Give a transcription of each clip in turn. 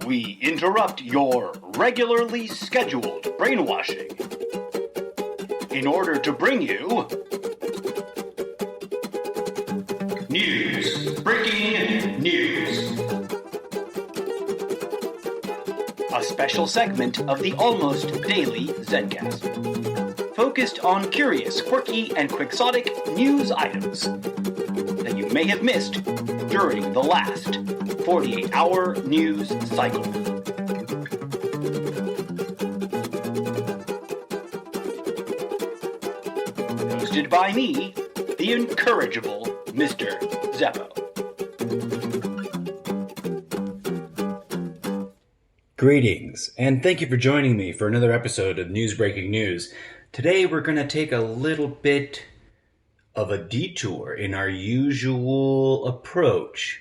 we interrupt your regularly scheduled brainwashing in order to bring you news. Breaking news. A special segment of the almost daily Zencast, focused on curious, quirky, and quixotic news items that you may have missed during the last 48-hour news cycle. Hosted by me, the incorrigible Mr. Zeppo. Greetings, and thank you for joining me for another episode of News Breaking News. Today we're going to take a little bit of a detour in our usual approach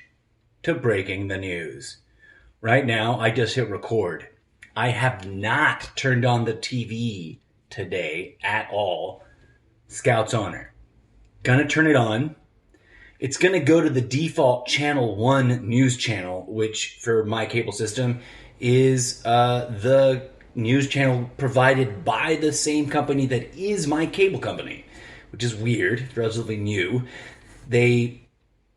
to breaking the news. Right now, I just hit record. I have not turned on the TV today at all. Scout's honor. Gonna turn it on. It's gonna go to the default Channel 1 news channel, which for my cable system is the news channel provided by the same company that is my cable company, which is weird, relatively new. They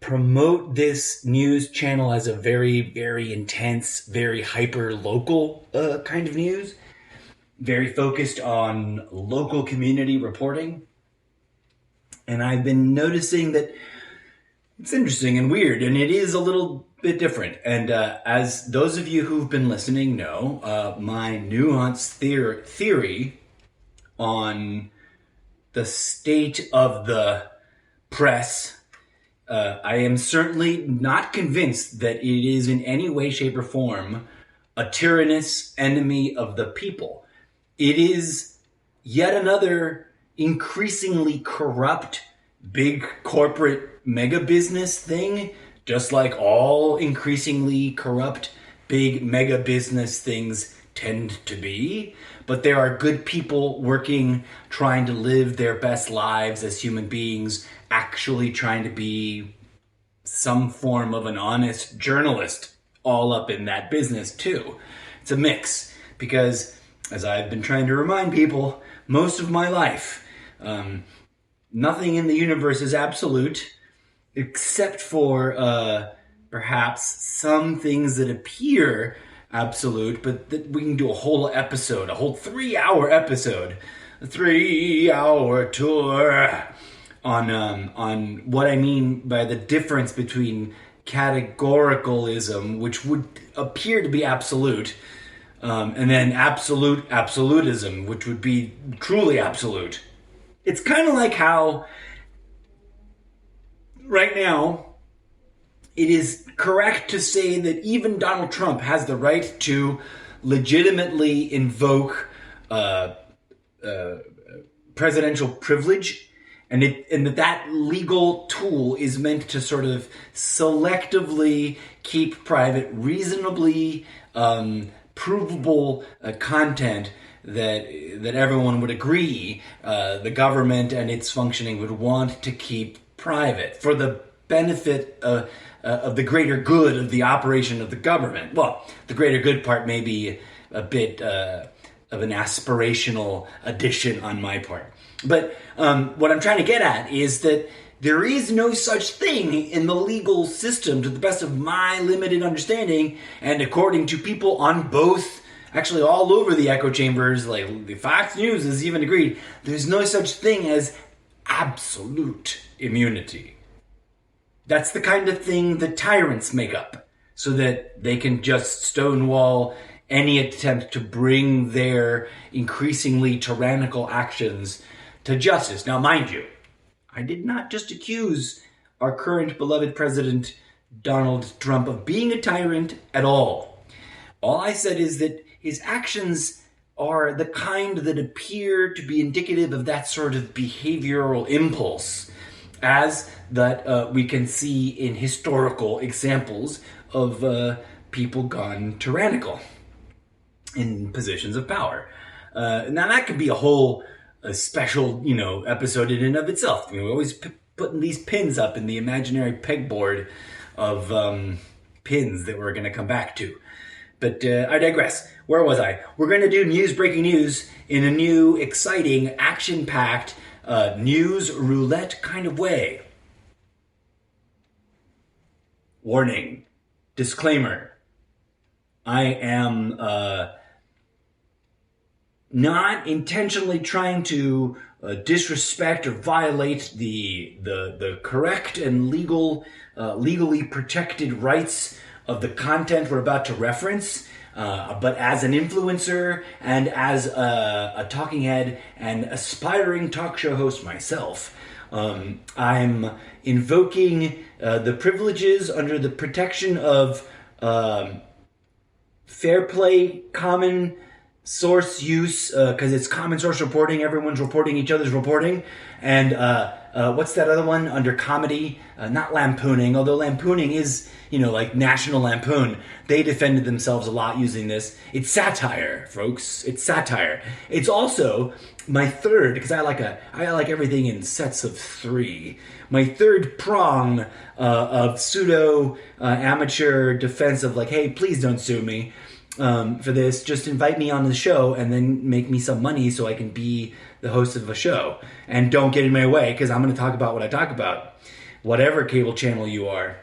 promote this news channel as a very, very intense, very hyper-local kind of news, very focused on local community reporting. And I've been noticing that it's interesting and weird, and it is a little bit different. And as those of you who've been listening know, my nuanced theory on the state of the press, I am certainly not convinced that it is in any way, shape, or form a tyrannous enemy of the people. It is yet another increasingly corrupt, big corporate mega business thing, just like all increasingly corrupt, big mega business things tend to be. But there are good people working, trying to live their best lives as human beings, actually trying to be some form of an honest journalist, all up in that business too. It's a mix, because as I've been trying to remind people most of my life, nothing in the universe is absolute, except for perhaps some things that appear absolute, but that we can do a whole episode, a whole 3-hour episode, a 3-hour tour on what I mean by the difference between categoricalism, which would appear to be absolute, and then absolutism, which would be truly absolute. It's kind of like how right now it is correct to say that even Donald Trump has the right to legitimately invoke presidential privilege, and that legal tool is meant to sort of selectively keep private, reasonably provable content that everyone would agree the government and its functioning would want to keep private for the benefit of the greater good of the operation of the government. Well, the greater good part may be a bit of an aspirational addition on my part. But what I'm trying to get at is that there is no such thing in the legal system, to the best of my limited understanding, and according to people on both, actually all over the echo chambers, like the Fox News has even agreed, there's no such thing as absolute immunity. That's the kind of thing that tyrants make up, so that they can just stonewall any attempt to bring their increasingly tyrannical actions to justice. Now, mind you, I did not just accuse our current beloved president, Donald Trump, of being a tyrant at all. All I said is that his actions are the kind that appear to be indicative of that sort of behavioral impulse, as that we can see in historical examples of people gone tyrannical in positions of power. Now that could be a whole special, episode in and of itself. We're always putting these pins up in the imaginary pegboard of pins that we're going to come back to. But I digress. Where was I? We're going to do breaking news in a new, exciting, action-packed news roulette kind of way. Warning. Disclaimer. I am not intentionally trying to disrespect or violate the correct and legally protected rights of the content we're about to reference. But as an influencer and as a talking head and aspiring talk show host myself, I'm invoking the privileges under the protection of fair play, common source use, because it's common source reporting. Everyone's reporting each other's reporting. And what's that other one under comedy? Not lampooning, although lampooning is, like National Lampoon. They defended themselves a lot using this. It's satire, folks. It's satire. It's also my third, because I like everything in sets of three. My third prong of pseudo amateur defense of hey, please don't sue me for this. Just invite me on the show and then make me some money so I can be the host of a show. And don't get in my way, because I'm going to talk about what I talk about, whatever cable channel you are.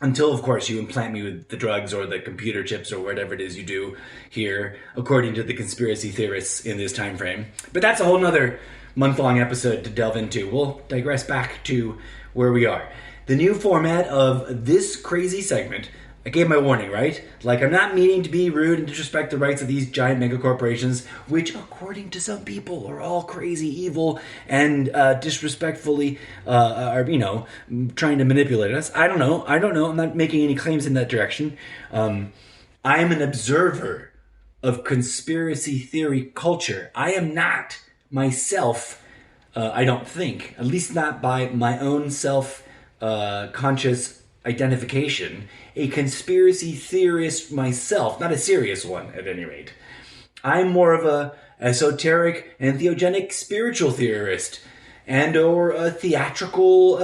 Until, of course, you implant me with the drugs or the computer chips or whatever it is you do here, according to the conspiracy theorists in this time frame. But that's a whole nother month-long episode to delve into. We'll digress back to where we are. The new format of this crazy segment, I gave my warning, right? I'm not meaning to be rude and disrespect the rights of these giant mega corporations, which, according to some people, are all crazy, evil, and disrespectfully are, trying to manipulate us. I don't know. I'm not making any claims in that direction. I am an observer of conspiracy theory culture. I am not myself, I don't think, at least not by my own self-conscious identification, a conspiracy theorist myself, not a serious one at any rate. I'm more of a esoteric and theogenic spiritual theorist, and or a theatrical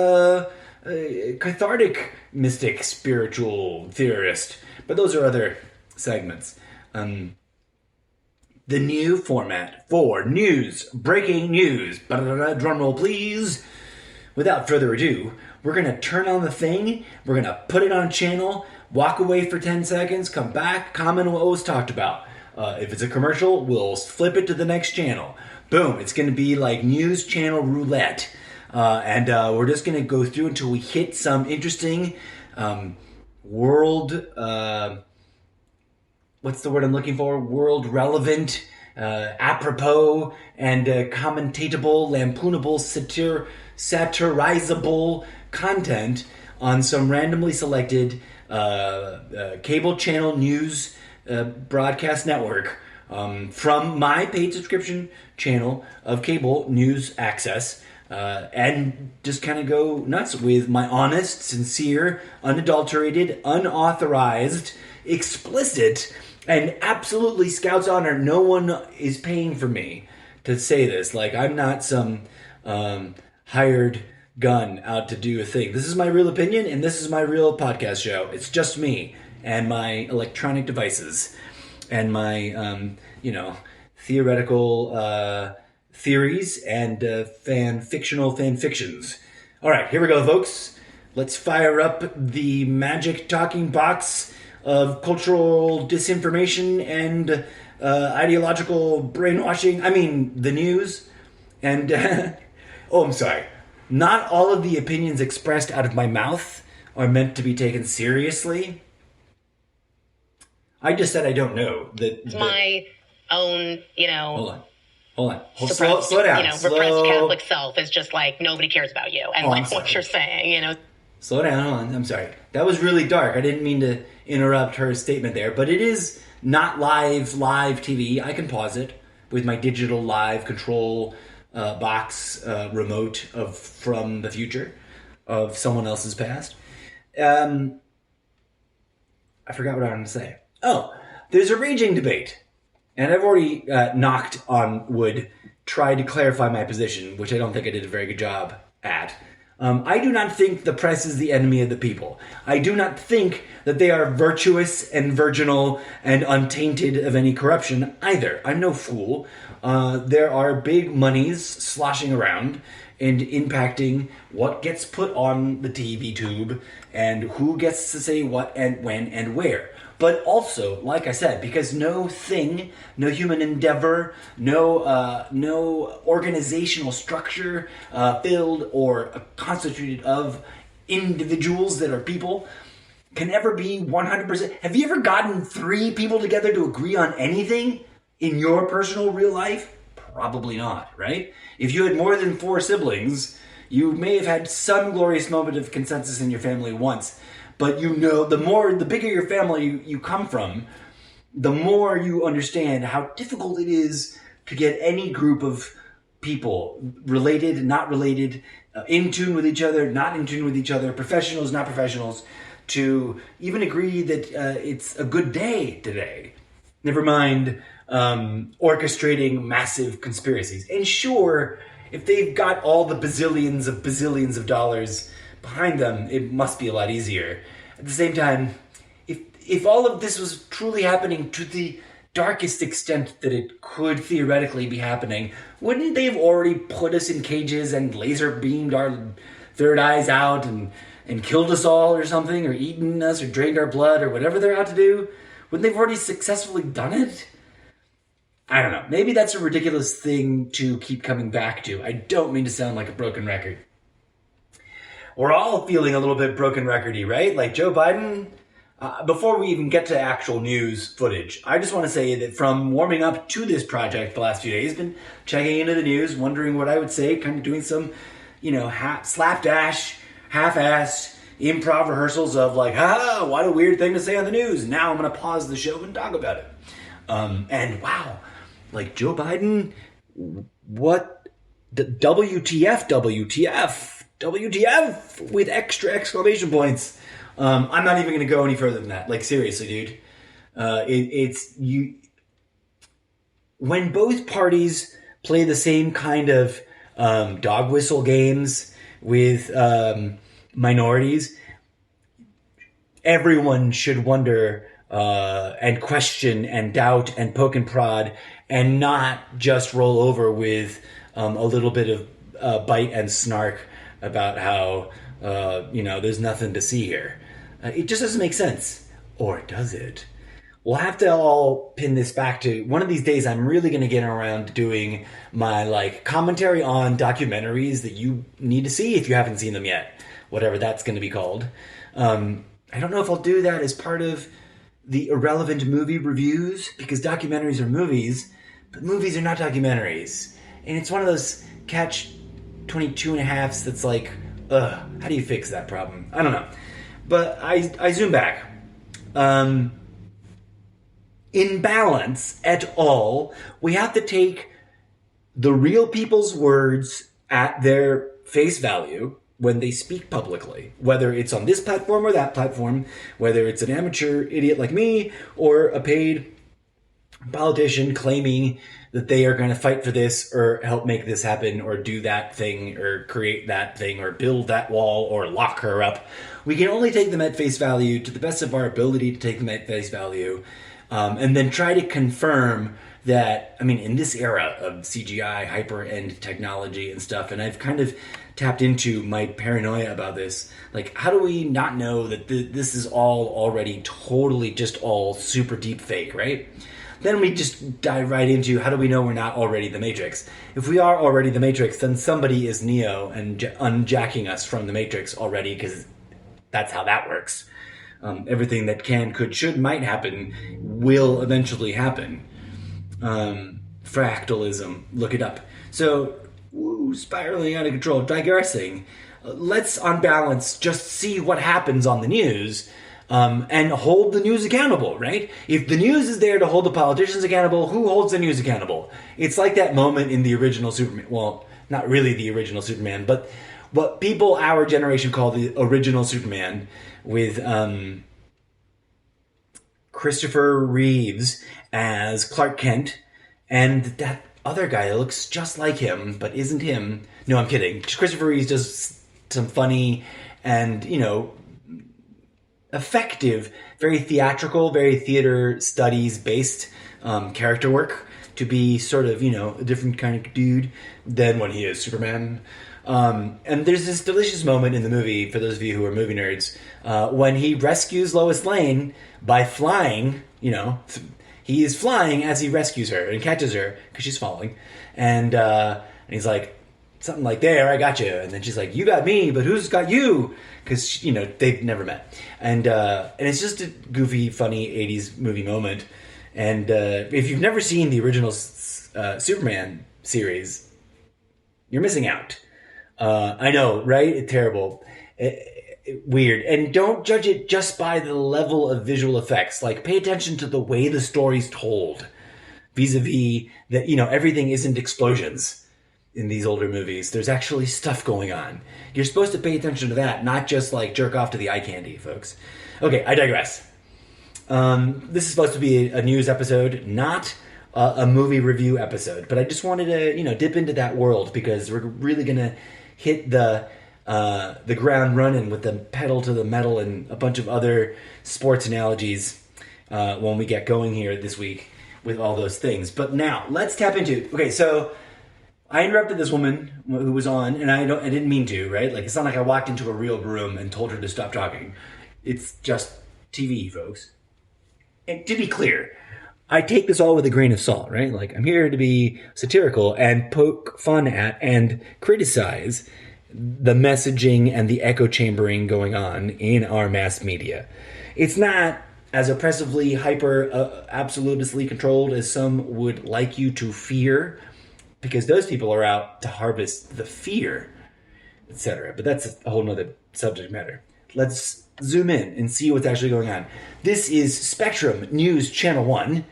cathartic mystic spiritual theorist. But those are other segments. The new format for news, breaking news. Drum roll, please. Without further ado, we're going to turn on the thing, we're going to put it on a channel, walk away for 10 seconds, come back, comment on what was talked about. If it's a commercial, we'll flip it to the next channel. Boom, it's going to be like news channel roulette. And we're just going to go through until we hit some interesting world, what's the word I'm looking for? World relevant, apropos, and commentatable, lampoonable, satirizable content on some randomly selected cable channel news broadcast network from my paid subscription channel of cable news access, and just kind of go nuts with my honest, sincere, unadulterated, unauthorized, explicit, and absolutely Scout's honor. No one is paying for me to say this. I'm not some hired gun out to do a thing. This is my real opinion, and this is my real podcast show. It's just me and my electronic devices and my, theoretical theories and fictional fan fictions. All right, here we go, folks. Let's fire up the magic talking box of cultural disinformation and ideological brainwashing. I mean, the news. And, I'm sorry. Not all of the opinions expressed out of my mouth are meant to be taken seriously. I just said I don't know. My own, Hold on. Suppressed, slow down. Repressed Catholic self is just nobody cares about you and what you're saying, Slow down, hold on. I'm sorry. That was really dark. I didn't mean to interrupt her statement there, but it is not live TV. I can pause it with my digital live control box remote from the future of someone else's past. I forgot what I wanted to say. Oh, there's a raging debate. And I've already knocked on wood, tried to clarify my position, which I don't think I did a very good job at, I do not think the press is the enemy of the people. I do not think that they are virtuous and virginal and untainted of any corruption either. I'm no fool. There are big monies sloshing around and impacting what gets put on the TV tube and who gets to say what and when and where. But also, like I said, because no thing, no human endeavor, no organizational structure filled or constituted of individuals that are people can ever be 100%. Have you ever gotten 3 people together to agree on anything in your personal real life? Probably not, right? If you had more than 4 siblings, you may have had some glorious moment of consensus in your family once. But the bigger your family you come from, the more you understand how difficult it is to get any group of people, related, not related, in tune with each other, not in tune with each other, professionals, not professionals, to even agree that it's a good day today. Never mind orchestrating massive conspiracies. And sure, if they've got all the bazillions of dollars behind them, it must be a lot easier. At the same time, if all of this was truly happening to the darkest extent that it could theoretically be happening, wouldn't they have already put us in cages and laser beamed our third eyes out and killed us all or something, or eaten us or drained our blood or whatever they're out to do? Wouldn't they have already successfully done it? I don't know. Maybe that's a ridiculous thing to keep coming back to. I don't mean to sound like a broken record. We're all feeling a little bit broken recordy, right? Like Joe Biden. Before we even get to actual news footage, I just want to say that from warming up to this project the last few days, been checking into the news, wondering what I would say, kind of doing some, slapdash, half-assed improv rehearsals of like, what a weird thing to say on the news. Now I'm going to pause the show and talk about it. And wow, like Joe Biden, what the WTF with extra exclamation points. I'm not even going to go any further than that. Like seriously, dude. It's you. When both parties play the same kind of dog whistle games with minorities, everyone should wonder and question and doubt and poke and prod and not just roll over with a little bit of bite and snark about how, there's nothing to see here. It just doesn't make sense. Or does it? We'll have to all pin this back to one of these days. I'm really going to get around to doing my commentary on documentaries that you need to see if you haven't seen them yet. Whatever that's going to be called. I don't know if I'll do that as part of the irrelevant movie reviews, because documentaries are movies, but movies are not documentaries. And it's one of those catch 22 and a halves that's like, how do you fix that problem? I don't know. But I zoom back. In balance at all, we have to take the real people's words at their face value when they speak publicly, whether it's on this platform or that platform, whether it's an amateur idiot like me or a paid politician claiming that they are going to fight for this or help make this happen or do that thing or create that thing or build that wall or lock her up. We can only take them at face value to the best of our ability to take them at face value, and then try to confirm that, in this era of CGI, hyper-end technology and stuff, and I've kind of tapped into my paranoia about this, how do we not know that this is all already totally just all super deep fake, right? Then we just dive right into how do we know we're not already the Matrix? If we are already the Matrix, then somebody is Neo and unjacking us from the Matrix already, because that's how that works. Everything that can, could, should, might happen will eventually happen. Fractalism, look it up. So, spiraling out of control, digressing. Let's, on balance, just see what happens on the news. And hold the news accountable, right? If the news is there to hold the politicians accountable, who holds the news accountable? It's like that moment in the original Superman. Well, not really the original Superman, but what people our generation call the original Superman with Christopher Reeves as Clark Kent and that other guy that looks just like him but isn't him. No, I'm kidding. Christopher Reeves does some funny and, effective, very theatrical, very theater studies based character work to be sort of, a different kind of dude than when he is Superman. And there's this delicious moment in the movie, for those of you who are movie nerds, when he rescues Lois Lane by flying, he is flying as he rescues her and catches her because she's falling. And he's like, something like, there, I got you. And then she's like, you got me, but who's got you? Because, they've never met. And it's just a goofy, funny 80s movie moment. And if you've never seen the original Superman series, you're missing out. I know, right? It's terrible. Weird. And don't judge it just by the level of visual effects. Like, pay attention to the way the story's told. Vis-a-vis that, everything isn't explosions in these older movies. There's actually stuff going on. You're supposed to pay attention to that, not just, jerk off to the eye candy, folks. Okay, I digress. This is supposed to be a news episode, not a movie review episode. But I just wanted to, dip into that world because we're really going to hit the ground running with the pedal to the metal and a bunch of other sports analogies when we get going here this week with all those things. But now, let's tap into... Okay, so I interrupted this woman who was on, and I didn't mean to, right? It's not like I walked into a real room and told her to stop talking. It's just TV, folks. And to be clear, I take this all with a grain of salt, right? I'm here to be satirical and poke fun at and criticize the messaging and the echo chambering going on in our mass media. It's not as oppressively, absolutistly controlled as some would like you to fear, because those people are out to harvest the fear, etc. But that's a whole nother subject matter. Let's zoom in and see what's actually going on. This is Spectrum News Channel 1,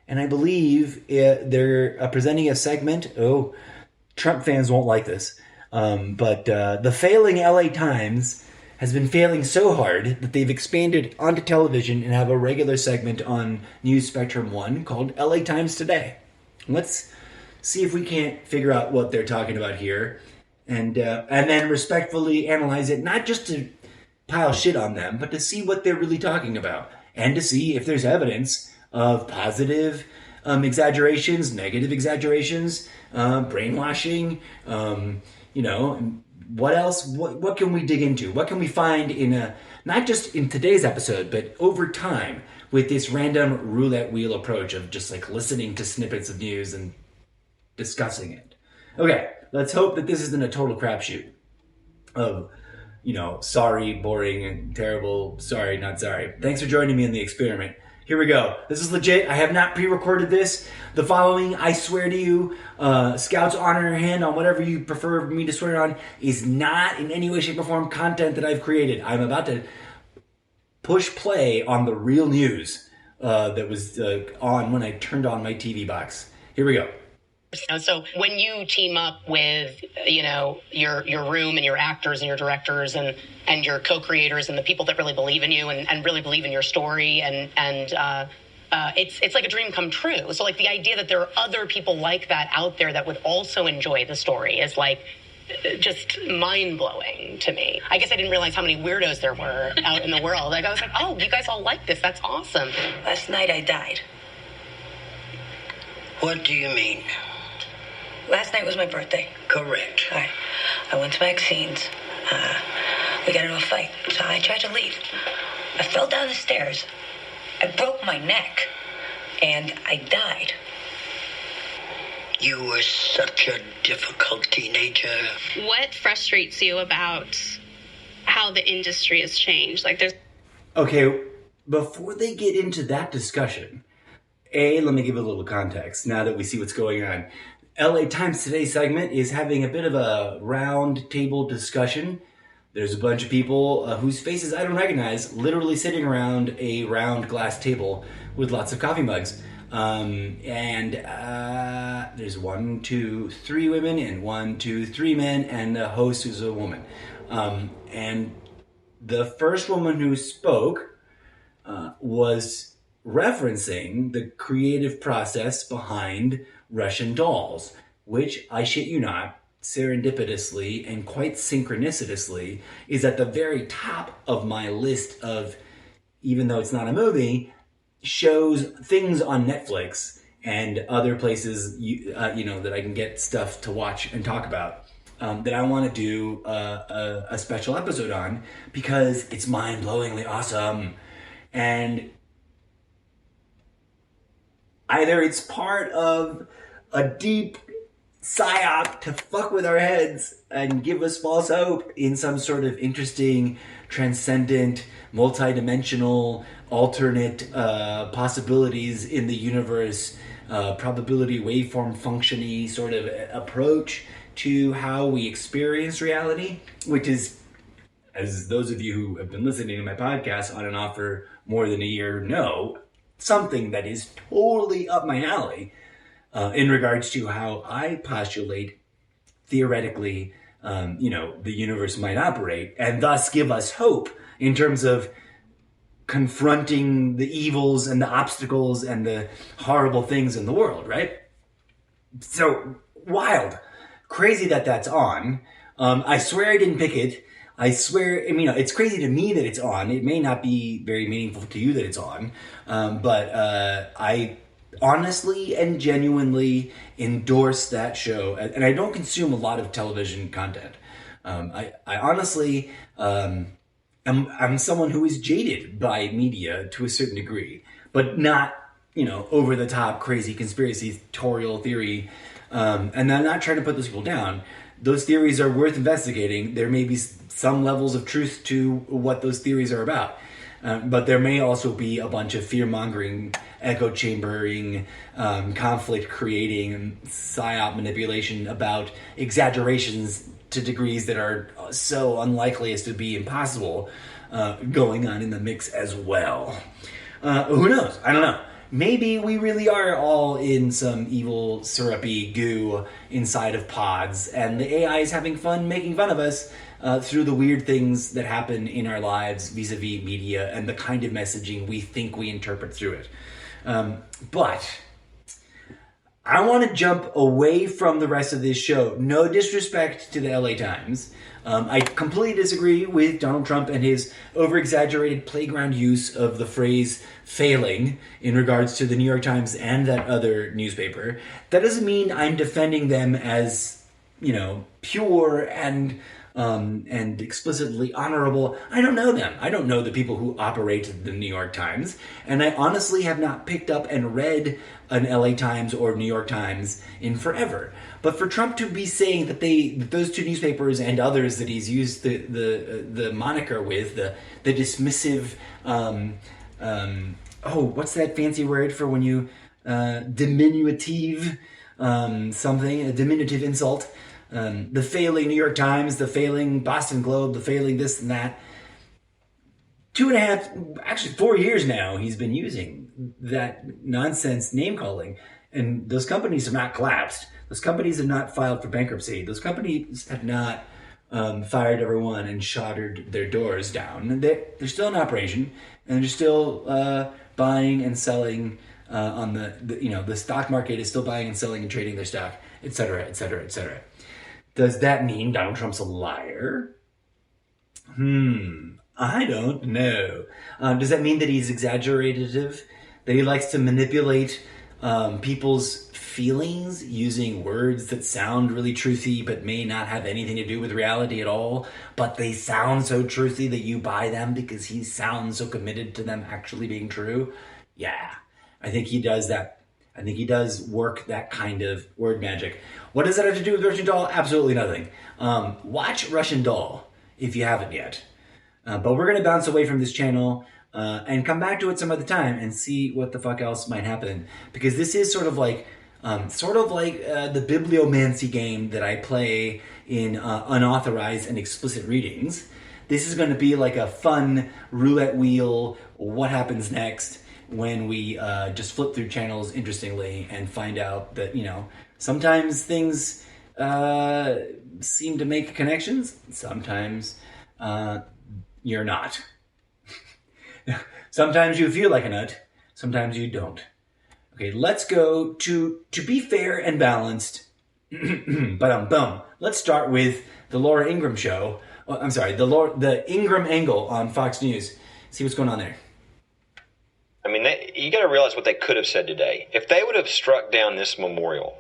and I believe they're presenting a segment. Oh, Trump fans won't like this. But the failing LA Times has been failing so hard that they've expanded onto television and have a regular segment on News Spectrum 1 called LA Times Today. Let's see if we can't figure out what they're talking about here and then respectfully analyze it, not just to pile shit on them, but to see what they're really talking about and to see if there's evidence of positive exaggerations, negative exaggerations, brainwashing, what else? What can we dig into? What can we find not just in today's episode, but over time with this random roulette wheel approach of just listening to snippets of news and discussing it? Okay, let's hope that this isn't a total crapshoot of, sorry, boring, and terrible, sorry, not sorry. Thanks for joining me in the experiment. Here we go. This is legit. I have not pre-recorded this. The following, I swear to you, Scout's honor hand on whatever you prefer me to swear on, is not in any way, shape, or form content that I've created. I'm about to push play on the real news that was on when I turned on my TV box. Here we go. So when you team up with, your room and your actors and your directors and your co-creators and the people that really believe in you and really believe in your story and it's like a dream come true. So the idea that there are other people like that out there that would also enjoy the story is just mind-blowing to me. I guess I didn't realize how many weirdos there were out in the world. I was like, oh, you guys all like this. That's awesome. Last night I died. What do you mean? Last night was my birthday. Correct. I went to Maxine's. We got into a fight, so I tried to leave. I fell down the stairs. I broke my neck, and I died. You were such a difficult teenager. What frustrates you about how the industry has changed? Okay, before they get into that discussion, let me give a little context now that we see what's going on. LA Times Today segment is having a bit of a round table discussion. There's a bunch of people whose faces I don't recognize, literally sitting around a round glass table with lots of coffee mugs. There's 1, 2, 3 women and 1, 2, 3 men and a host who's a woman. And the first woman who spoke was referencing the creative process behind Russian dolls, which, I shit you not, serendipitously and quite synchronicitously is at the very top of my list of, even though it's not a movie, shows, things on Netflix and other places, that I can get stuff to watch and talk about, that I want to do a special episode on, because it's mind-blowingly awesome. And either it's part of a deep psyop to fuck with our heads and give us false hope in some sort of interesting, transcendent, multi-dimensional, alternate possibilities in the universe, probability waveform functiony sort of approach to how we experience reality, which is, as those of you who have been listening to my podcast on and off for more than a year know, something that is totally up my alley. In regards to how I postulate, theoretically, the universe might operate, and thus give us hope in terms of confronting the evils and the obstacles and the horrible things in the world, right? So, wild. Crazy that that's on. I swear I didn't pick it. I swear, it's crazy to me that it's on. It may not be very meaningful to you that it's on, but I honestly and genuinely endorse that show, and I don't consume a lot of television content. I honestly, I'm someone who is jaded by media to a certain degree, but not, over the top crazy conspiratorial theory. And I'm not trying to put those people down. Those theories are worth investigating. There may be some levels of truth to what those theories are about. But there may also be a bunch of fear-mongering, echo-chambering, conflict-creating, psyop manipulation about exaggerations to degrees that are so unlikely as to be impossible going on in the mix as well. Who knows? I don't know. Maybe we really are all in some evil, syrupy goo inside of pods, and the AI is having fun making fun of us through the weird things that happen in our lives vis-a-vis media and the kind of messaging we think we interpret through it. But I want to jump away from the rest of this show. No disrespect to the LA Times. I completely disagree with Donald Trump and his over-exaggerated playground use of the phrase failing in regards to the New York Times and that other newspaper. That doesn't mean I'm defending them as, pure and explicitly honorable. I don't know them. I don't know the people who operate the New York Times, and I honestly have not picked up and read an LA Times or New York Times in forever. But for Trump to be saying that those two newspapers and others that he's used the moniker with, the dismissive, what's that fancy word for when you diminutive something, a diminutive insult. The failing New York Times, the failing Boston Globe, the failing this and that. 2.5, actually 4 years now, he's been using that nonsense name calling. And those companies have not collapsed. Those companies have not filed for bankruptcy. Those companies have not fired everyone and shuttered their doors down. They're still in operation, and they're still buying and selling on the stock market is still buying and selling and trading their stock, et cetera, et cetera, et cetera. Does that mean Donald Trump's a liar? I don't know. Does that mean that he's exaggerative? That he likes to manipulate people's feelings using words that sound really truthy but may not have anything to do with reality at all, but they sound so truthy that you buy them because he sounds so committed to them actually being true? Yeah, I think he does that. I think he does work that kind of word magic. What does that have to do with Russian Doll? Absolutely nothing. Watch Russian Doll if you haven't yet. But we're going to bounce away from this channel and come back to it some other time and see what the fuck else might happen. Because this is sort of like the bibliomancy game that I play in unauthorized and explicit readings. This is going to be like a fun roulette wheel. What happens next? When we just flip through channels interestingly and find out that, sometimes things seem to make connections. Sometimes you're not. Sometimes you feel like a nut. Sometimes you don't. Okay, let's go to be fair and balanced. Boom. Let's start with the Laura Ingraham show. Oh, I'm sorry, the Ingraham angle on Fox News. See what's going on there. I mean, you got to realize what they could have said today. If they would have struck down this memorial,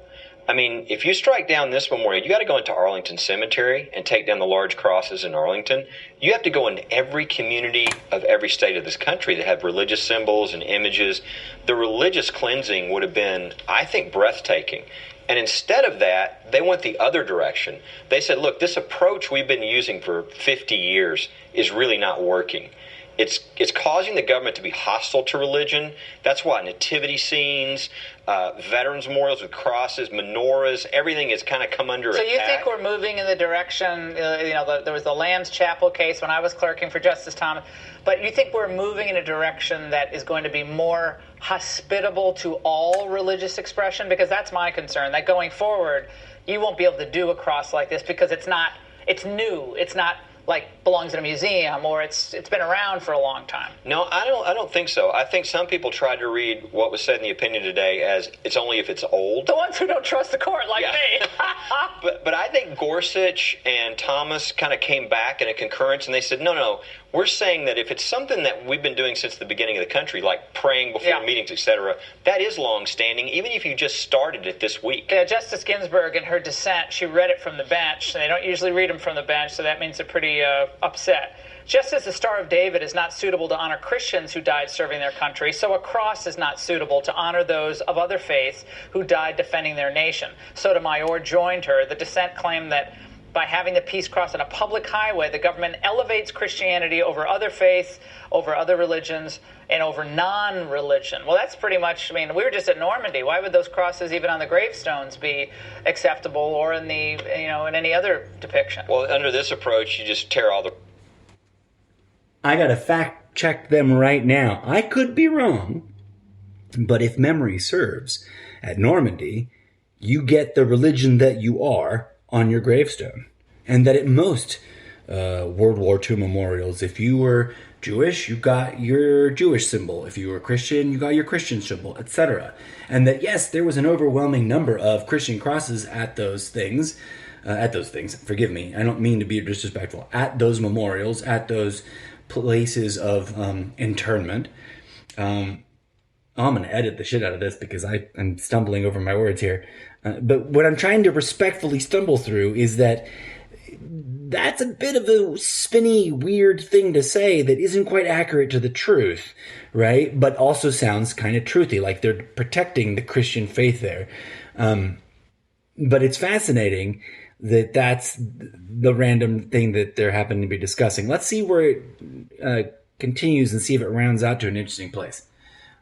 I mean, if you strike down this memorial, you got to go into Arlington Cemetery and take down the large crosses in Arlington. You have to go into every community of every state of this country that have religious symbols and images. The religious cleansing would have been, I think, breathtaking. And instead of that, they went the other direction. They said, look, this approach we've been using for 50 years is really not working. It's causing the government to be hostile to religion. That's why nativity scenes, veterans memorials with crosses, menorahs, everything has kind of come under attack. So you think we're moving in the direction, there was the Lamb's Chapel case when I was clerking for Justice Thomas, but you think we're moving in a direction that is going to be more hospitable to all religious expression? Because that's my concern, that going forward, you won't be able to do a cross like this because it's new, it's not like belongs in a museum, or it's been around for a long time. No, I don't think so. I think some people tried to read what was said in the opinion today as it's only if it's old. The ones who don't trust the court, like me. But I think Gorsuch and Thomas kind of came back in a concurrence, and they said, no, we're saying that if it's something that we've been doing since the beginning of the country, like praying before meetings, etc., that is long-standing, even if you just started it this week. Yeah, Justice Ginsburg, in her dissent, she read it from the bench, and they don't usually read them from the bench, so that means they're pretty upset. Just as the Star of David is not suitable to honor Christians who died serving their country, so a cross is not suitable to honor those of other faiths who died defending their nation. Sotomayor joined her. The dissent claimed that by having the peace cross on a public highway, the government elevates Christianity over other faiths, over other religions, and over non-religion. Well, that's pretty much, we were just at Normandy. Why would those crosses, even on the gravestones, be acceptable, or in in any other depiction? Well, under this approach, you just tear all the... I gotta fact check them right now. I could be wrong, but if memory serves, at Normandy, you get the religion that you are on your gravestone. And that at most World War II memorials, if you were Jewish, you got your Jewish symbol. If you were Christian, you got your Christian symbol, etc. And that, yes, there was an overwhelming number of Christian crosses at those things. Forgive me, I don't mean to be disrespectful. At those memorials, at those places of internment. I'm going to edit the shit out of this because I'm stumbling over my words here. But what I'm trying to respectfully stumble through is that that's a bit of a spinny, weird thing to say that isn't quite accurate to the truth, right? But also sounds kind of truthy, like they're protecting the Christian faith there. But it's fascinating that that's the random thing that they're happening to be discussing. Let's see where it continues and see if it rounds out to an interesting place.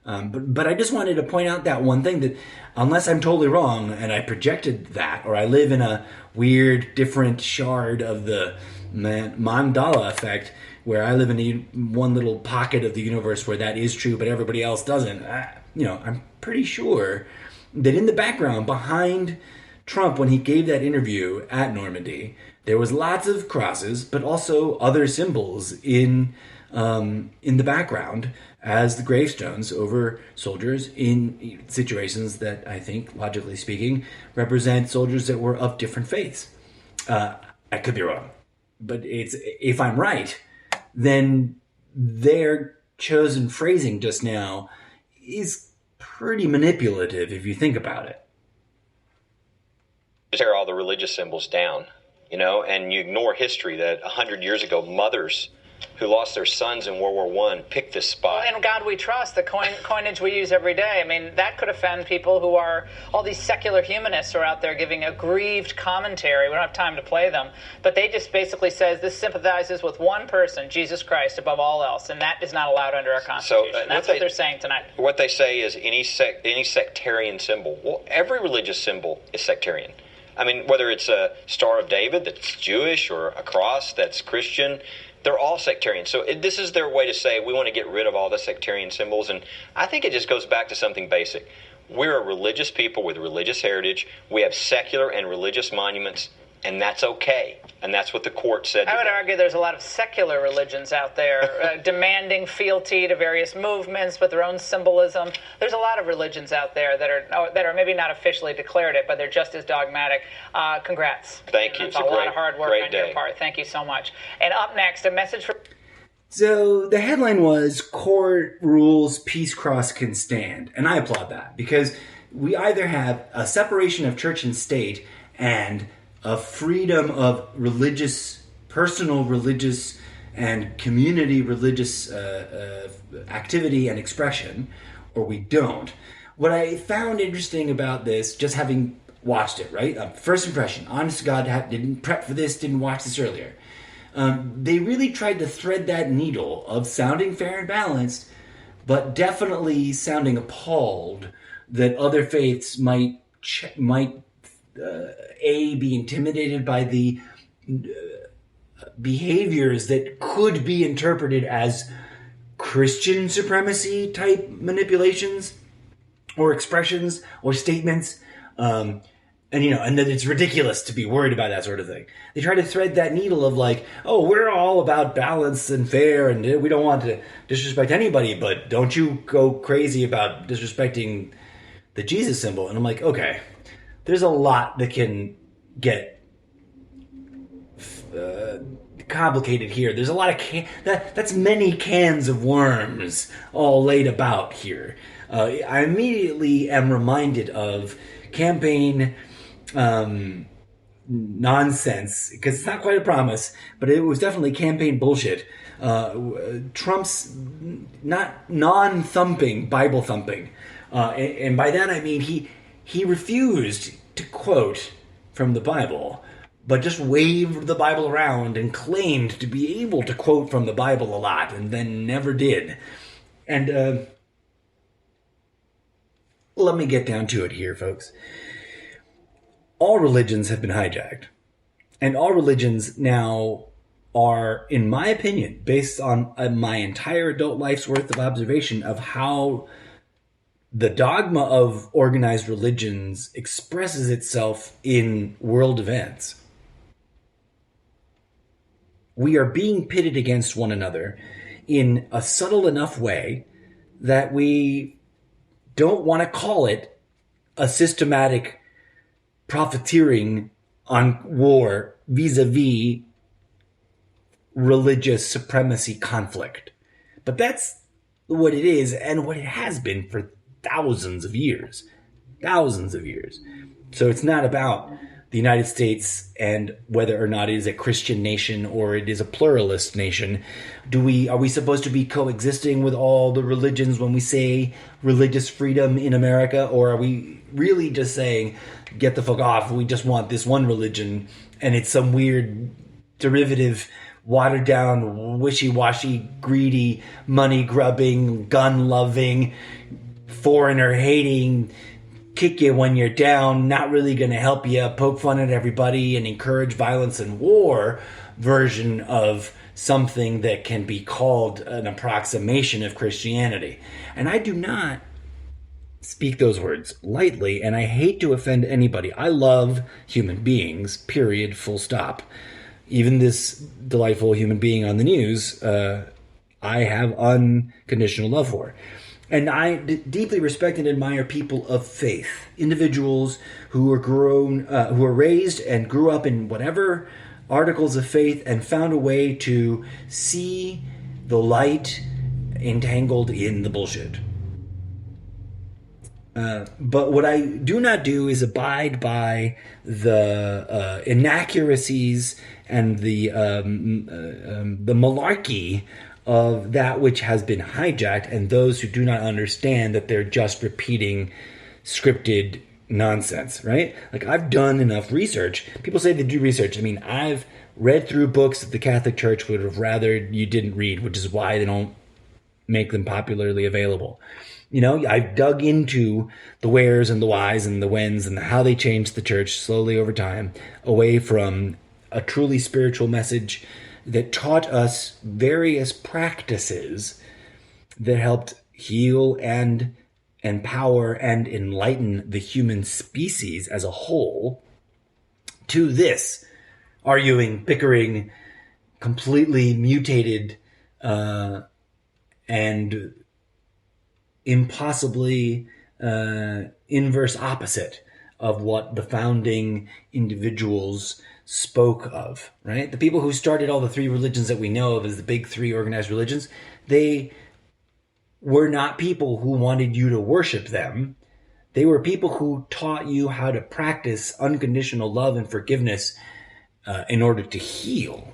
But I just wanted to point out that one thing, that unless I'm totally wrong and I projected that, or I live in a weird, different shard of the mandala effect, where I live in one little pocket of the universe where that is true, but everybody else doesn't, I'm pretty sure that in the background behind Trump, when he gave that interview at Normandy, there was lots of crosses, but also other symbols in the background as the gravestones over soldiers in situations that I think, logically speaking, represent soldiers that were of different faiths. I could be wrong, but if I'm right, then their chosen phrasing just now is pretty manipulative if you think about it. Tear all the religious symbols down, and you ignore history that 100 years ago, mothers who lost their sons in World War I picked this spot. Well, in God we trust, the coinage we use every day. That could offend people who are, all these secular humanists who are out there giving aggrieved commentary. We don't have time to play them. But they just basically says this sympathizes with one person, Jesus Christ, above all else. And that is not allowed under our Constitution. So, that's what they're saying tonight. What they say is any sectarian symbol. Well, every religious symbol is sectarian. Whether it's a Star of David that's Jewish or a cross that's Christian, they're all sectarian. So this is their way to say we want to get rid of all the sectarian symbols. And I think it just goes back to something basic. We're a religious people with religious heritage. We have secular and religious monuments and that's okay. And that's what the court said. I would argue there's a lot of secular religions out there demanding fealty to various movements with their own symbolism. There's a lot of religions out there that are maybe not officially declared it, but they're just as dogmatic. Congrats. Thank you. It's a lot of hard work on your part. Thank you so much. And up next, a message for... So the headline was, "Court rules Peace Cross can stand." And I applaud that, because we either have a separation of church and state and a freedom of personal religious and community religious activity and expression, or we don't. What I found interesting about this, just having watched it, right? First impression, honest to God, didn't prep for this, didn't watch this earlier. They really tried to thread that needle of sounding fair and balanced, but definitely sounding appalled that other faiths might be intimidated by the behaviors that could be interpreted as Christian supremacy type manipulations or expressions or statements. And that it's ridiculous to be worried about that sort of thing. They try to thread that needle of like, oh, we're all about balance and fair, and we don't want to disrespect anybody, but don't you go crazy about disrespecting the Jesus symbol. And I'm like, okay, there's a lot that can get complicated here. There's a lot of that's many cans of worms all laid about here. I immediately am reminded of campaign nonsense, because it's not quite a promise, but it was definitely campaign bullshit. Trump's not non-thumping, Bible thumping. And by that I mean he refused to quote from the Bible, but just waved the Bible around and claimed to be able to quote from the Bible a lot, and then never did. And let me get down to it here, folks. All religions have been hijacked. And all religions now are, in my opinion, based on my entire adult life's worth of observation of how the dogma of organized religions expresses itself in world events. We are being pitted against one another in a subtle enough way that we don't want to call it a systematic profiteering on war vis-a-vis religious supremacy conflict. But that's what it is, and what it has been for thousands of years. Thousands of years. So it's not about the United States and whether or not it is a Christian nation or it is a pluralist nation. Are we supposed to be coexisting with all the religions when we say religious freedom in America? Or are we really just saying, get the fuck off, we just want this one religion, and it's some weird derivative, watered down, wishy-washy, greedy, money-grubbing, gun-loving, foreigner-hating, kick you when you're down, not really going to help you, poke fun at everybody, and encourage violence and war version of something that can be called an approximation of Christianity. And I do not speak those words lightly, and I hate to offend anybody. I love human beings, period, full stop. Even this delightful human being on the news, I have unconditional love for. And I deeply respect and admire people of faith, individuals who are raised and grew up in whatever articles of faith and found a way to see the light entangled in the bullshit. But what I do not do is abide by the inaccuracies and the malarkey of that which has been hijacked, and those who do not understand that they're just repeating scripted nonsense, right? Like, I've done enough research. People say they do research. I mean, I've read through books that the Catholic Church would have rather you didn't read, which is why they don't make them popularly available. You know, I've dug into the wheres and the whys and the whens and how they changed the church slowly over time away from a truly spiritual message that taught us various practices that helped heal and empower and enlighten the human species as a whole, to this arguing, bickering, completely mutated and impossibly inverse opposite of what the founding individuals spoke of, right? The people who started all the three religions that we know of as the big three organized religions, they were not people who wanted you to worship them. They were people who taught you how to practice unconditional love and forgiveness in order to heal.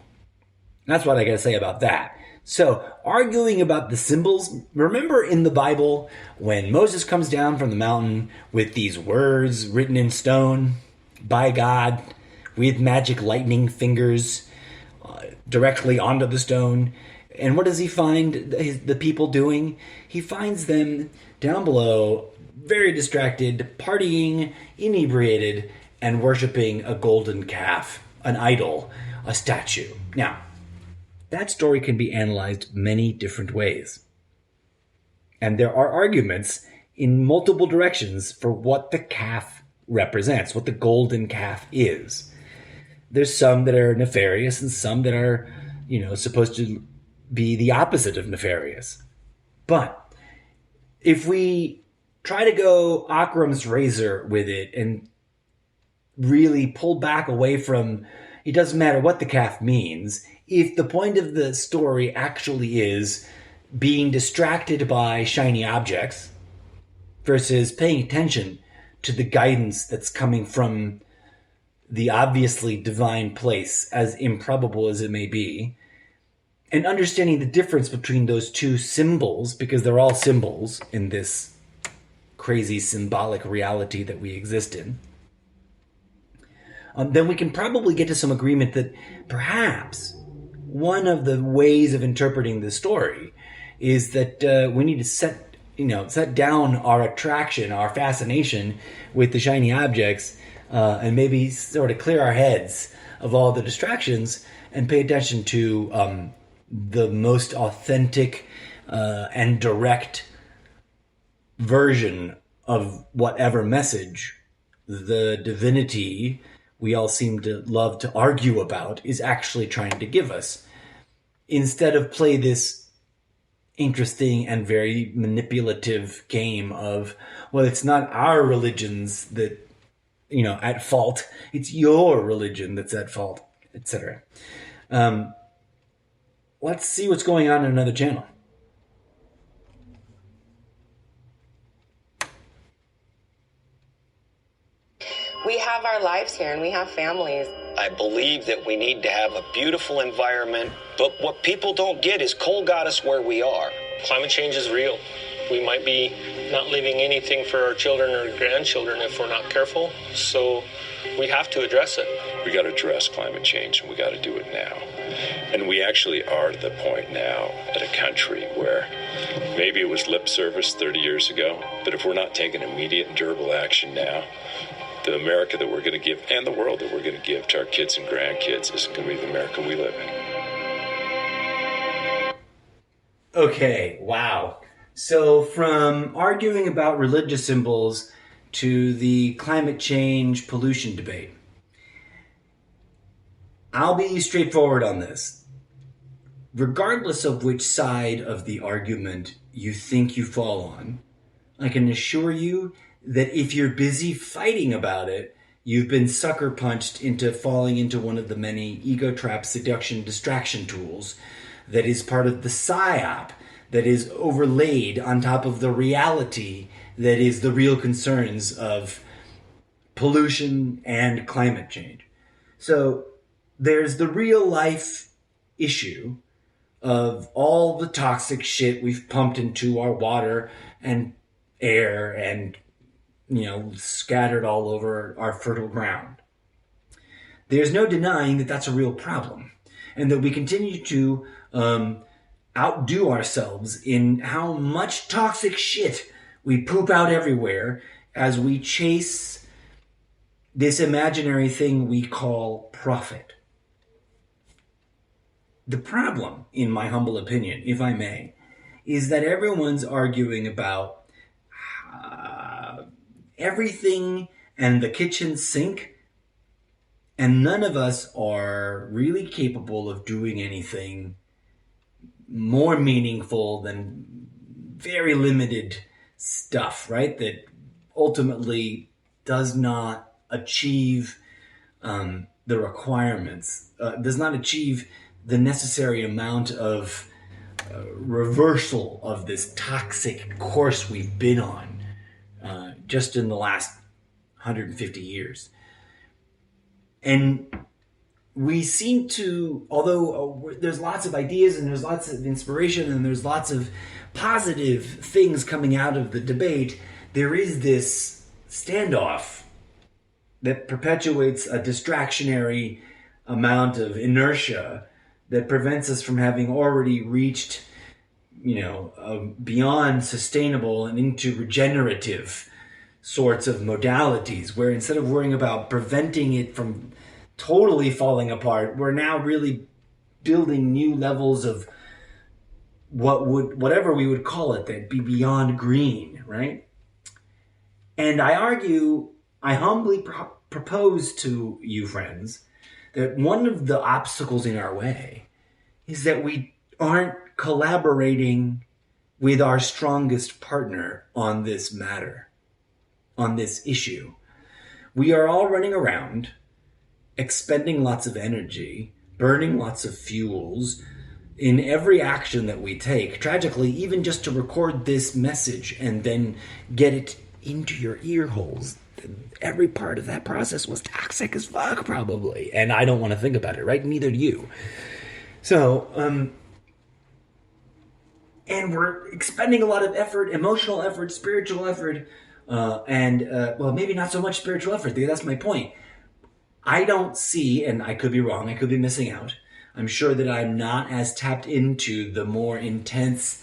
That's what I got to say about that. So, arguing about the symbols, remember in the Bible when Moses comes down from the mountain with these words written in stone by God with magic lightning fingers directly onto the stone? And what does he find the people doing? He finds them down below, very distracted, partying, inebriated, and worshiping a golden calf, an idol, a statue. Now, that story can be analyzed many different ways. And there are arguments in multiple directions for what the calf represents, what the golden calf is. There's some that are nefarious and some that are, supposed to be the opposite of nefarious. But if we try to go Akram's razor with it and really pull back away from, it doesn't matter what the calf means, if the point of the story actually is being distracted by shiny objects versus paying attention to the guidance that's coming from the obviously divine place, as improbable as it may be, and understanding the difference between those two symbols, because they're all symbols in this crazy symbolic reality that we exist in, then we can probably get to some agreement that perhaps one of the ways of interpreting the story is that we need to set down our attraction, our fascination with the shiny objects, and maybe sort of clear our heads of all the distractions and pay attention to the most authentic and direct version of whatever message the divinity we all seem to love to argue about is actually trying to give us, instead of play this interesting and very manipulative game of, well, it's not our religions that, at fault, it's your religion that's at fault, etc. Let's see what's going on in another channel. We have our lives here and we have families. I believe that we need to have a beautiful environment, but what people don't get is coal got us where we are. Climate change is real. We might be not leaving anything for our children or grandchildren if we're not careful, so we have to address it. We got to address climate change, and we got to do it now. And we actually are at the point now at a country where maybe it was lip service 30 years ago, but if we're not taking immediate and durable action now, the America that we're going to give, and the world that we're going to give to our kids and grandkids, is going to be the America we live in. Okay, wow. So from arguing about religious symbols to the climate change pollution debate, I'll be straightforward on this. Regardless of which side of the argument you think you fall on, I can assure you that if you're busy fighting about it, you've been sucker punched into falling into one of the many ego trap seduction distraction tools that is part of the psyop that is overlaid on top of the reality that is the real concerns of pollution and climate change. So there's the real life issue of all the toxic shit we've pumped into our water and air and scattered all over our fertile ground. There's no denying that that's a real problem, and that we continue to outdo ourselves in how much toxic shit we poop out everywhere as we chase this imaginary thing we call profit. The problem, in my humble opinion, if I may, is that everyone's arguing about everything and the kitchen sink And none of us are really capable of doing anything more meaningful than very limited stuff, right? That ultimately does not achieve the requirements, does not achieve the necessary amount of reversal of this toxic course we've been on just in the last 150 years. And we seem to, although there's lots of ideas and there's lots of inspiration and there's lots of positive things coming out of the debate, there is this standoff that perpetuates a distractionary amount of inertia that prevents us from having already reached, beyond sustainable and into regenerative sorts of modalities, where instead of worrying about preventing it from totally falling apart, we're now really building new levels of whatever we would call it, that be beyond green, right? And I humbly propose to you, friends, that one of the obstacles in our way is that we aren't collaborating with our strongest partner on this matter, on this issue. We are all running around, expending lots of energy, burning lots of fuels in every action that we take, tragically, even just to record this message and then get it into your ear holes. Every part of that process was toxic as fuck, probably. And I don't want to think about it, right? Neither do you. So, and we're expending a lot of effort, emotional effort, spiritual effort, well, maybe not so much spiritual effort. That's my point. I don't see, and I could be wrong, I could be missing out. I'm sure that I'm not as tapped into the more intense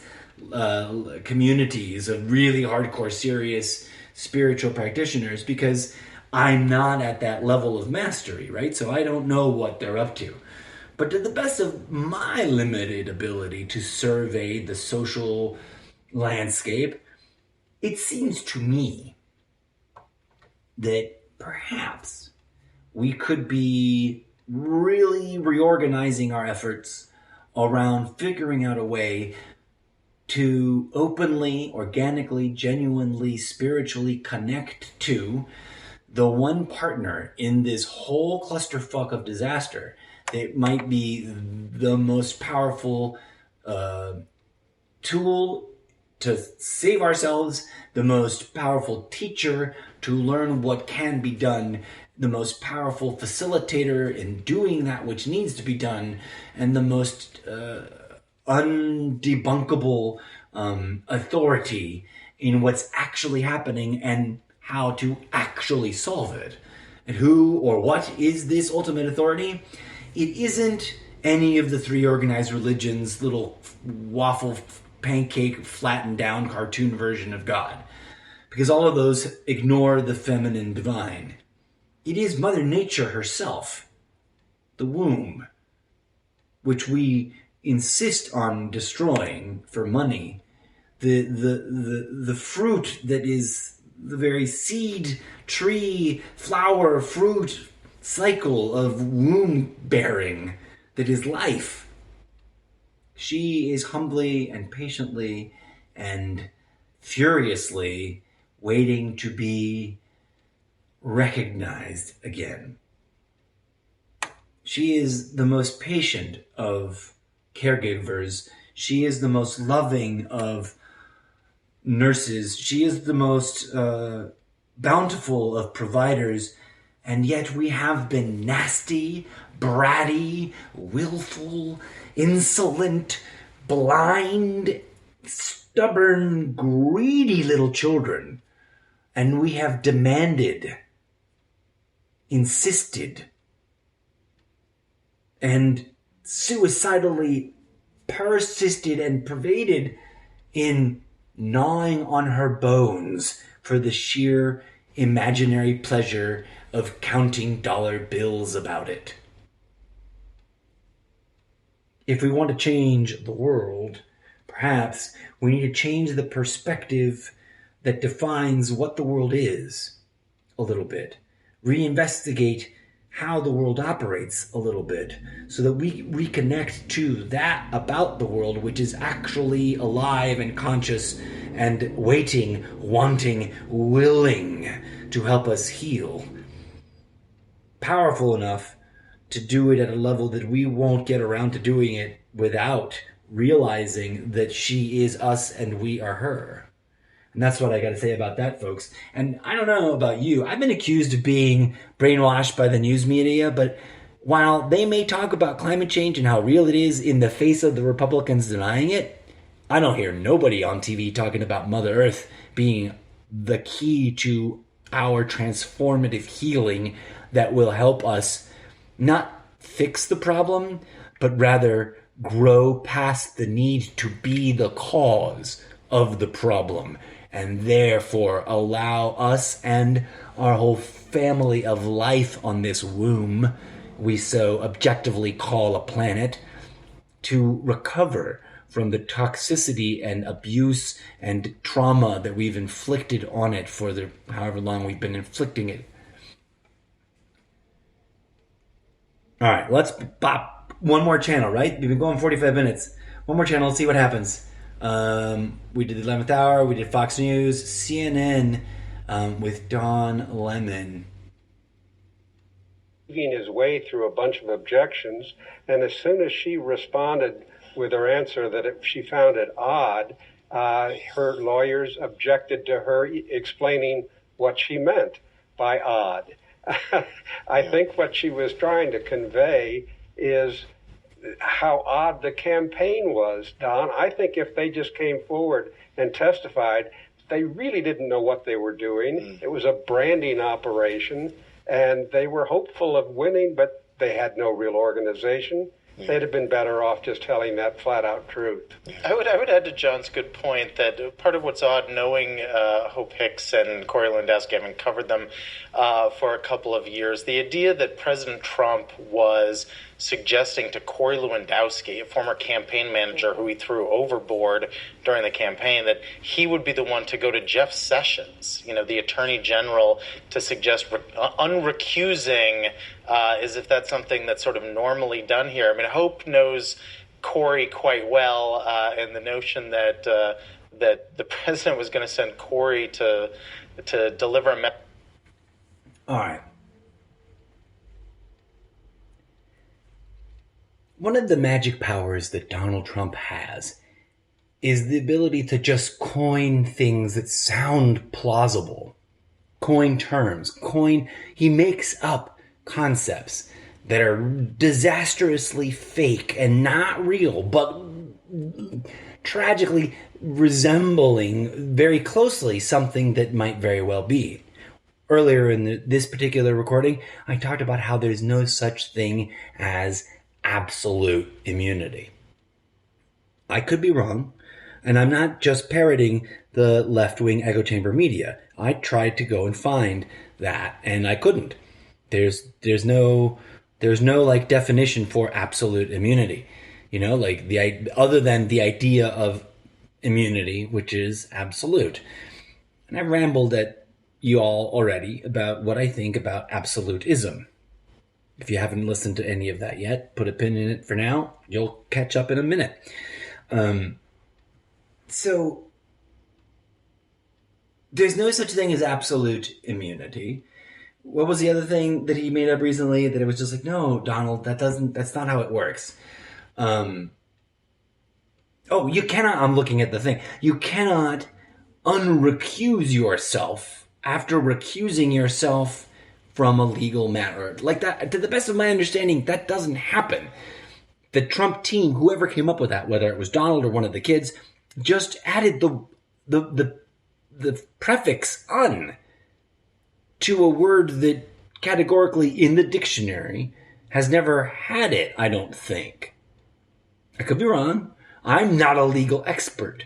communities of really hardcore, serious spiritual practitioners because I'm not at that level of mastery, right? So I don't know what they're up to. But to the best of my limited ability to survey the social landscape, it seems to me that perhaps we could be really reorganizing our efforts around figuring out a way to openly, organically, genuinely, spiritually connect to the one partner in this whole clusterfuck of disaster that might be the most powerful tool to save ourselves, the most powerful teacher to learn what can be done, the most powerful facilitator in doing that which needs to be done, and the most undebunkable authority in what's actually happening and how to actually solve it. And who or what is this ultimate authority? It isn't any of the three organized religions' little waffle pancake flattened down cartoon version of God, because all of those ignore the feminine divine. It is Mother Nature herself, the womb, which we insist on destroying for money, the fruit that is the very seed, tree, flower, fruit cycle of womb bearing that is life. She is humbly and patiently and furiously waiting to be recognized again. She is the most patient of caregivers. She is the most loving of nurses. She is the most bountiful of providers. And yet we have been nasty, bratty, willful, insolent, blind, stubborn, greedy little children. And we have demanded, insisted, and suicidally persisted and pervaded in gnawing on her bones for the sheer imaginary pleasure of counting dollar bills about it. If we want to change the world, perhaps we need to change the perspective that defines what the world is a little bit. Reinvestigate how the world operates a little bit so that we reconnect to that about the world which is actually alive and conscious and waiting, wanting, willing to help us heal. Powerful enough to do it at a level that we won't get around to doing it without realizing that she is us and we are her. And that's what I got to say about that, folks. And I don't know about you. I've been accused of being brainwashed by the news media, but while they may talk about climate change and how real it is in the face of the Republicans denying it, I don't hear nobody on TV talking about Mother Earth being the key to our transformative healing that will help us not fix the problem, but rather grow past the need to be the cause of the problem, and therefore allow us and our whole family of life on this womb we so objectively call a planet to recover from the toxicity and abuse and trauma that we've inflicted on it for the however long we've been inflicting it. All right, let's pop one more channel, right? We've been going 45 minutes. One more channel, let's see what happens. We did the 11th hour, we did Fox News, CNN with Don Lemon. His way through a bunch of objections, and as soon as she responded with her answer that she found it odd, her lawyers objected to her explaining what she meant by odd. I think what she was trying to convey is how odd the campaign was, Don. I think if they just came forward and testified, they really didn't know what they were doing. It was a branding operation, and they were hopeful of winning, but they had no real organization. They'd have been better off just telling that flat-out truth. I would add to John's good point that part of what's odd, knowing Hope Hicks and Corey Lewandowski, having covered them for a couple of years, the idea that President Trump was suggesting to Corey Lewandowski, a former campaign manager who he threw overboard during the campaign, that he would be the one to go to Jeff Sessions, the Attorney General, to suggest unrecusing, as if that's something that's sort of normally done here. I mean, Hope knows Corey quite well, and the notion that that the president was going to send Corey to deliver a message. All right. One of the magic powers that Donald Trump has is the ability to just coin things that sound plausible. Coin terms. He makes up concepts that are disastrously fake and not real, but tragically resembling very closely something that might very well be. Earlier in this particular recording, I talked about how there's no such thing as absolute immunity. I could be wrong, and I'm not just parroting the left-wing echo chamber media. I tried to go and find that, and I couldn't. There's no like definition for absolute immunity, like other than the idea of immunity, which is absolute. And I rambled at you all already about what I think about absolutism. If you haven't listened to any of that yet, put a pin in it for now. You'll catch up in a minute. So there's no such thing as absolute immunity. What was the other thing that he made up recently? That it was just like, no, Donald, that's not how it works. You cannot, I'm looking at the thing. You cannot unrecuse yourself after recusing yourself from a legal matter. Like that, to the best of my understanding, that doesn't happen. The Trump team, whoever came up with that, whether it was Donald or one of the kids, just added the prefix "un" to a word that categorically in the dictionary has never had it, I don't think. I could be wrong. I'm not a legal expert.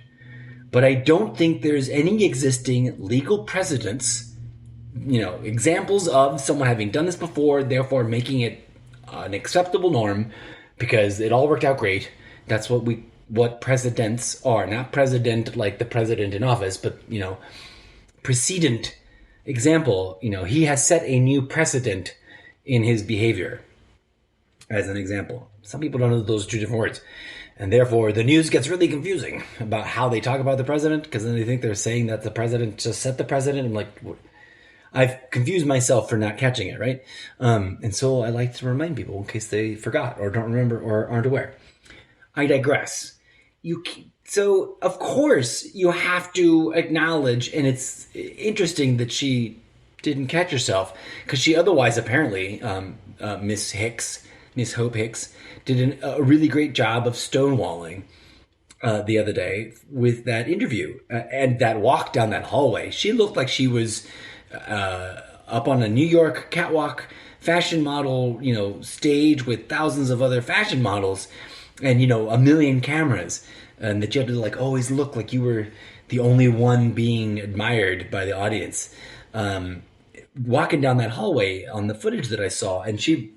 But I don't think there's any existing legal precedents, examples of someone having done this before, therefore making it an acceptable norm because it all worked out great. That's what presidents are. Not president like the president in office, but, precedent example. He has set a new precedent in his behavior, as an example. Some people don't know those are two different words. And therefore, the news gets really confusing about how they talk about the president, because then they think they're saying that the president just set the president. I'm like, I've confused myself for not catching it, right? And so I like to remind people in case they forgot or don't remember or aren't aware. I digress. So, of course, you have to acknowledge, and it's interesting that she didn't catch herself, because she otherwise apparently, Miss Hope Hicks, did a really great job of stonewalling the other day with that interview and that walk down that hallway. She looked like she was up on a New York catwalk fashion model, stage with thousands of other fashion models and, a million cameras. And that you had to always look like you were the only one being admired by the audience. Walking down that hallway on the footage that I saw, and she,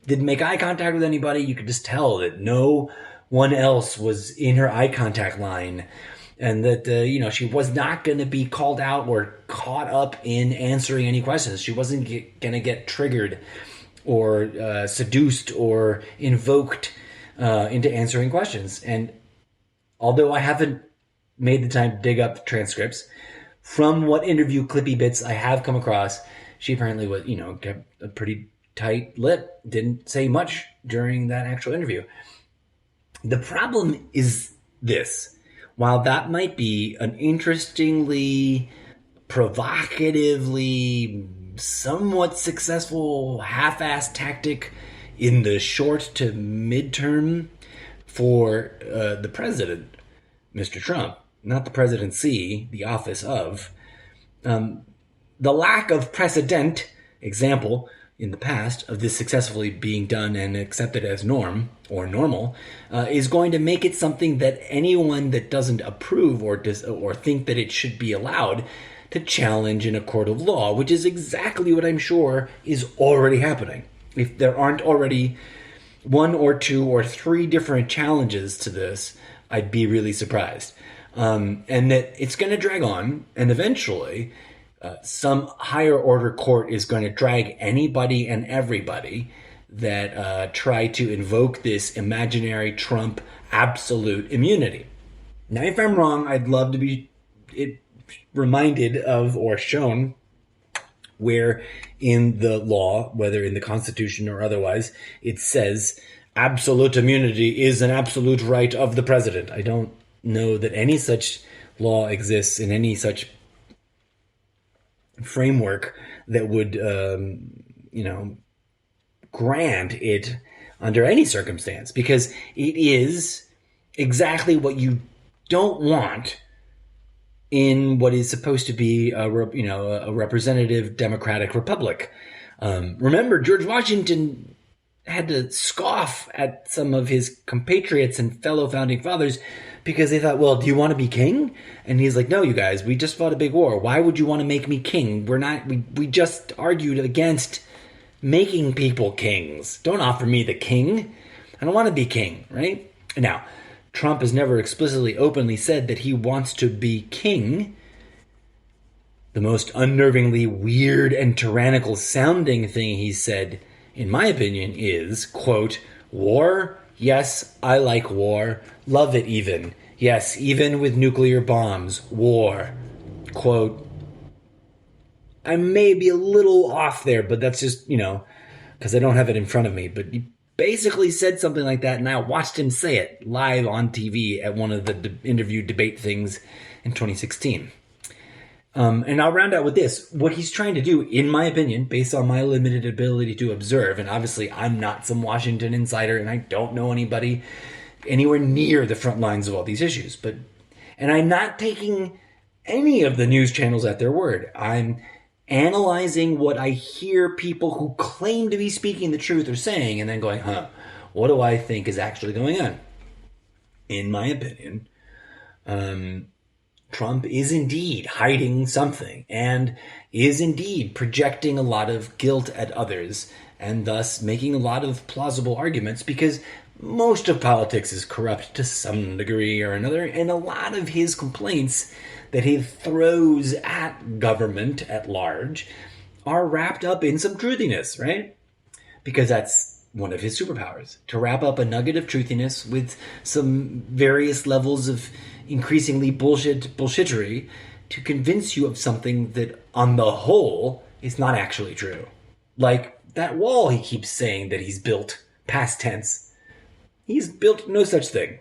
didn't make eye contact with anybody. You could just tell that no one else was in her eye contact line, and that, she was not going to be called out or caught up in answering any questions. She wasn't going to get triggered or seduced or invoked into answering questions. And although I haven't made the time to dig up transcripts, from what interview clippy bits I have come across, she apparently was, kept a pretty tight lip, didn't say much during that actual interview. The problem is this. While that might be an interestingly, provocatively, somewhat successful half-assed tactic in the short to midterm for the president, Mr. Trump, not the presidency, the office of, the lack of precedent, example, in the past of this successfully being done and accepted as norm or normal is going to make it something that anyone that doesn't approve or think that it should be allowed to challenge in a court of law, which is exactly what I'm sure is already happening. If there aren't already 1 or 2 or 3 different challenges to this, I'd be really surprised. And that it's going to drag on, and eventually some higher order court is going to drag anybody and everybody that try to invoke this imaginary Trump absolute immunity. Now, if I'm wrong, I'd love to be reminded of or shown where in the law, whether in the Constitution or otherwise, it says absolute immunity is an absolute right of the president. I don't know that any such law exists in any such framework that would, grant it under any circumstance, because it is exactly what you don't want in what is supposed to be a representative democratic republic. Remember, George Washington had to scoff at some of his compatriots and fellow founding fathers because they thought, well, do you want to be king? And he's like, no, you guys, we just fought a big war. Why would you want to make me king? We just argued against making people kings. Don't offer me the king. I don't want to be king, right? Now, Trump has never explicitly openly said that he wants to be king. The most unnervingly weird and tyrannical sounding thing he said, in my opinion, is, quote, war? Yes, I like war. Love it even. Yes, even with nuclear bombs. War. Quote, I may be a little off there, but that's just, because I don't have it in front of me. But he basically said something like that, and I watched him say it live on TV at one of the interview debate things in 2016. And I'll round out with this. What he's trying to do, in my opinion, based on my limited ability to observe, and obviously I'm not some Washington insider, and I don't know anybody anywhere near the front lines of all these issues, and I'm not taking any of the news channels at their word. I'm analyzing what I hear people who claim to be speaking the truth are saying, and then going, what do I think is actually going on? In my opinion, Trump is indeed hiding something and is indeed projecting a lot of guilt at others and thus making a lot of plausible arguments, because most of politics is corrupt to some degree or another, and a lot of his complaints that he throws at government at large are wrapped up in some truthiness, right? Because that's one of his superpowers, to wrap up a nugget of truthiness with some various levels of increasingly bullshittery to convince you of something that, on the whole, is not actually true. Like that wall he keeps saying that he's built, past tense. He's built no such thing.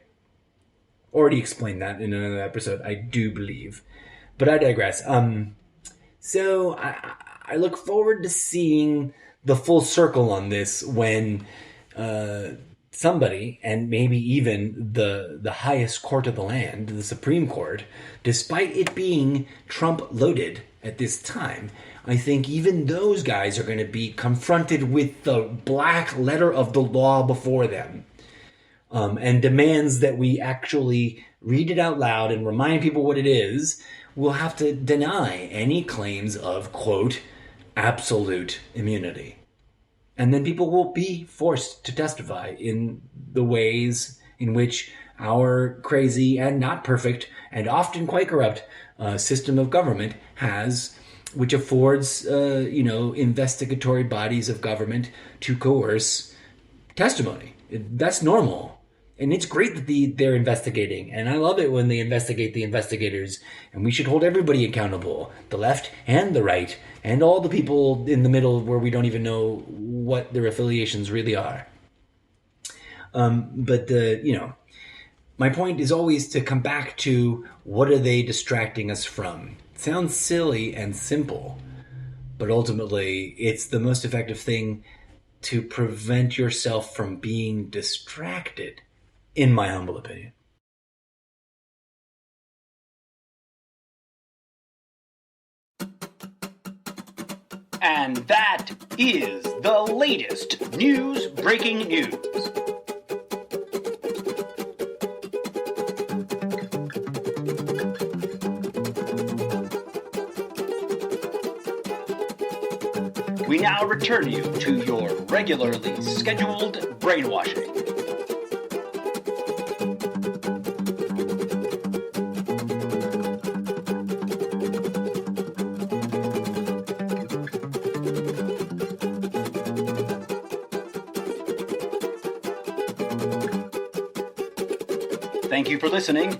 Already explained that in another episode, I do believe. But I digress. So I look forward to seeing the full circle on this when somebody, and maybe even the highest court of the land, the Supreme Court, despite it being Trump loaded at this time, I think even those guys are going to be confronted with the black letter of the law before them, and demands that we actually read it out loud and remind people what it is. We'll have to deny any claims of, quote, absolute immunity. And then people will be forced to testify in the ways in which our crazy and not perfect and often quite corrupt system of government has, which affords, investigatory bodies of government to coerce testimony. That's normal. And it's great that they're investigating. And I love it when they investigate the investigators. And we should hold everybody accountable. The left and the right. And all the people in the middle where we don't even know what their affiliations really are. My point is always to come back to what are they distracting us from? It sounds silly and simple. But ultimately, it's the most effective thing to prevent yourself from being distracted. In my humble opinion. And that is the latest breaking news. We now return you to your regularly scheduled brainwashing. Thank you for listening.